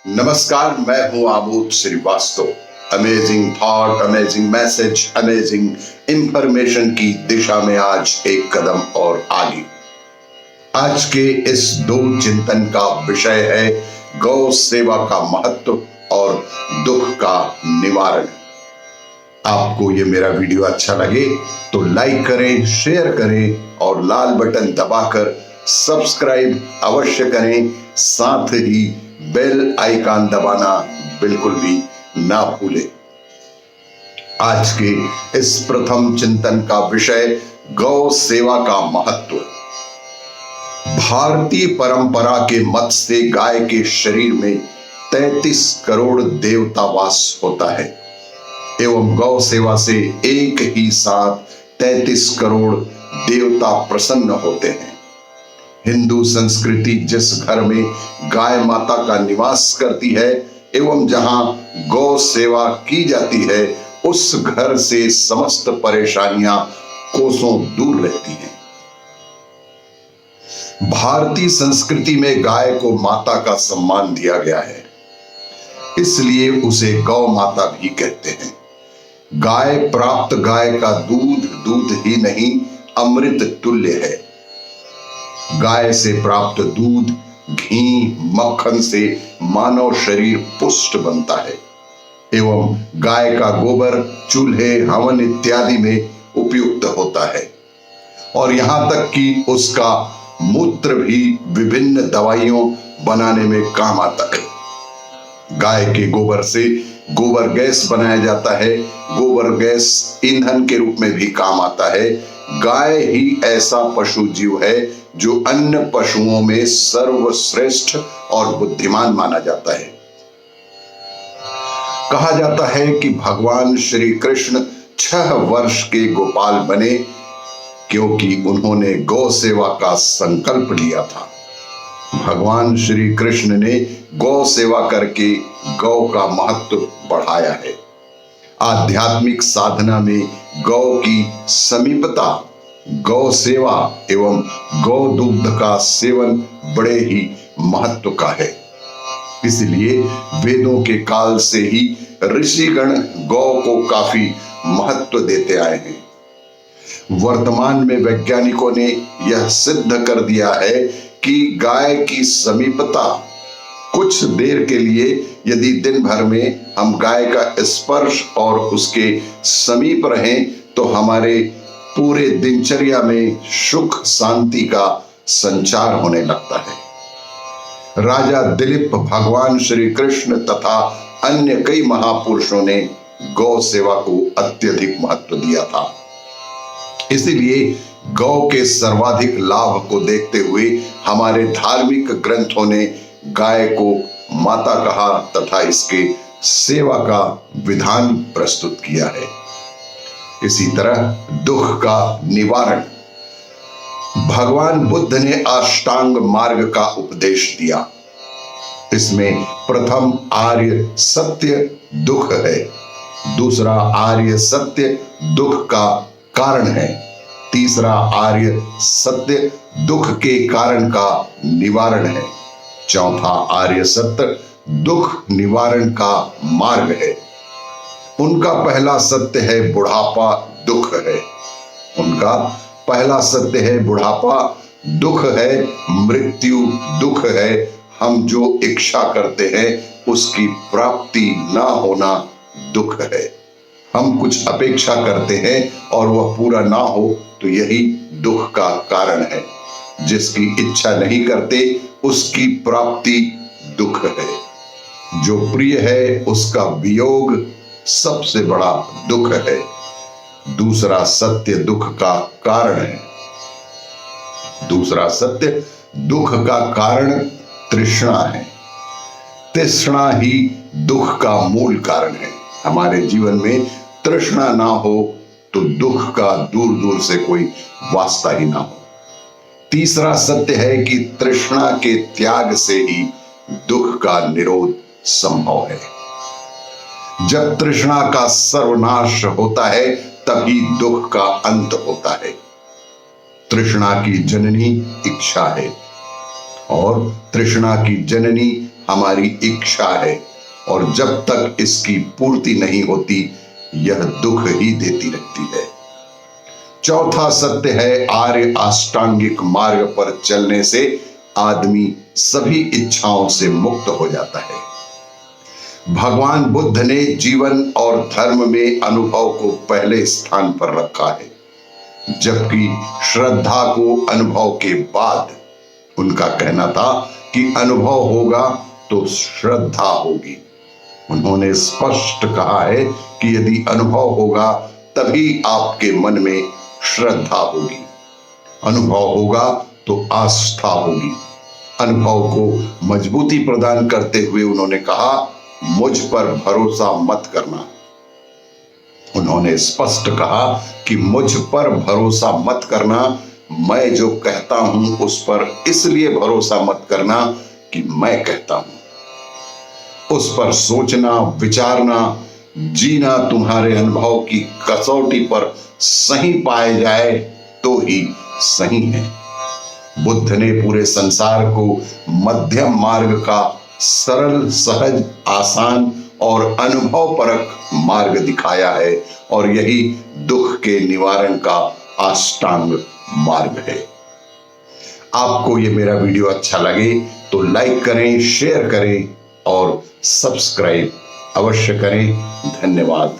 नमस्कार, मैं हूं आबूद Srivastava. Amazing thought, amazing message, amazing information की दिशा में आज एक कदम और आगे। आज के इस दो चिंतन का विषय है गौ सेवा का महत्व और दुख का निवारण। आपको ये मेरा वीडियो अच्छा लगे तो लाइक करें, शेयर करें और लाल बटन दबाकर सब्सक्राइब अवश्य करें। साथ ही बेल आइकन दबाना बिल्कुल भी ना भूलें। आज के इस प्रथम चिंतन का विषय गौ सेवा का महत्व। भारतीय परंपरा के मत से गाय के शरीर में 33 करोड़ देवता वास होता है एवं गौ सेवा से एक ही साथ 33 करोड़ देवता प्रसन्न होते हैं। हिंदू संस्कृति जिस घर में गाय माता का निवास करती है एवं जहां गौ सेवा की जाती है उस घर से समस्त परेशानियां कोसों दूर रहती हैं। भारतीय संस्कृति में गाय को माता का सम्मान दिया गया है, इसलिए उसे गौ माता भी कहते हैं। गाय प्राप्त गाय का दूध ही नहीं अमृत तुल्य है। गाय से प्राप्त दूध, घी, मक्खन से मानव शरीर पुष्ट बनता है एवं गाय का गोबर चूल्हे, हवन इत्यादि में उपयुक्त होता है और यहां तक कि उसका मूत्र भी विभिन्न दवाइयों बनाने में काम आता है। गाय के गोबर से गोबर गैस बनाया जाता है। गोबर गैस ईंधन के रूप में भी काम आता है। गाय ही ऐसा पशु जीव है जो अन्य पशुओं में सर्वश्रेष्ठ और बुद्धिमान माना जाता है। कहा जाता है कि भगवान श्री कृष्ण 6 वर्ष के गोपाल बने क्योंकि उन्होंने गौ सेवा का संकल्प लिया था। भगवान श्री कृष्ण ने गौ सेवा करके गौ का महत्व बढ़ाया है। आध्यात्मिक साधना में गौ की समीपता, गौ सेवा एवं गौ दूध का सेवन बड़े ही महत्व का है। इसलिए वेदों के काल से ही ऋषिगण गौ को काफी महत्व देते आए हैं। वर्तमान में वैज्ञानिकों ने यह सिद्ध कर दिया है कि गाय की समीपता, कुछ देर के लिए यदि दिन भर में हम गाय का स्पर्श और उसके समीप रहें तो हमारे पूरे दिनचर्या में सुख शांति का संचार होने लगता है। राजा दिलीप, भगवान श्री कृष्ण तथा अन्य कई महापुरुषों ने गौ सेवा को अत्यधिक महत्व दिया था। इसीलिए गौ के सर्वाधिक लाभ को देखते हुए हमारे धार्मिक ग्रंथों ने गाय को माता कहा तथा इसके सेवा का विधान प्रस्तुत किया है। इसी तरह दुख का निवारण। भगवान बुद्ध ने अष्टांग मार्ग का उपदेश दिया। इसमें प्रथम आर्य सत्य दुख है, दूसरा आर्य सत्य दुख का कारण है, तीसरा आर्य सत्य दुख के कारण का निवारण है, चौथा आर्य सत्य दुख निवारण का मार्ग है। उनका पहला सत्य है बुढ़ापा दुख है। उनका पहला सत्य है बुढ़ापा दुख है, मृत्यु दुख है, हम जो इच्छा करते हैं उसकी प्राप्ति ना होना दुख है। हम कुछ अपेक्षा करते हैं और वह पूरा ना हो तो यही दुख का कारण है। जिसकी इच्छा नहीं करते उसकी प्राप्ति दुख है। जो प्रिय है उसका वियोग सबसे बड़ा दुख है। दूसरा सत्य दुख का कारण है। दूसरा सत्य दुख का कारण तृष्णा है। तृष्णा ही दुख का मूल कारण है। हमारे जीवन में तृष्णा ना हो तो दुख का दूर दूर से कोई वास्ता ही ना हो। तीसरा सत्य है कि तृष्णा के त्याग से ही दुख का निरोध संभव है। जब तृष्णा का सर्वनाश होता है तभी दुख का अंत होता है। तृष्णा की जननी इच्छा है और तृष्णा की जननी हमारी इच्छा है और जब तक इसकी पूर्ति नहीं होती यह दुख ही देती रहती है। चौथा सत्य है, आर्य अष्टांगिक मार्ग पर चलने से आदमी सभी इच्छाओं से मुक्त हो जाता है। भगवान बुद्ध ने जीवन और धर्म में अनुभव को पहले स्थान पर रखा है, जबकि श्रद्धा को अनुभव के बाद। उनका कहना था कि अनुभव होगा तो श्रद्धा होगी। उन्होंने स्पष्ट कहा है कि यदि अनुभव होगा तभी आपके मन में श्रद्धा होगी, अनुभव होगा तो आस्था होगी। अनुभव को मजबूती प्रदान करते हुए उन्होंने कहा, मुझ पर भरोसा मत करना। उन्होंने स्पष्ट कहा कि मुझ पर भरोसा मत करना, मैं जो कहता हूं उस पर इसलिए भरोसा मत करना कि मैं कहता हूं। उस पर सोचना, विचारना, जीना तुम्हारे अनुभव की कसौटी पर सही पाए जाए तो ही सही है। बुद्ध ने पूरे संसार को मध्यम मार्ग का सरल, सहज, आसान और अनुभव परक मार्ग दिखाया है और यही दुख के निवारण का अष्टांग मार्ग है। आपको ये मेरा वीडियो अच्छा लगे तो लाइक करें, शेयर करें और सब्सक्राइब अवश्य करें। धन्यवाद।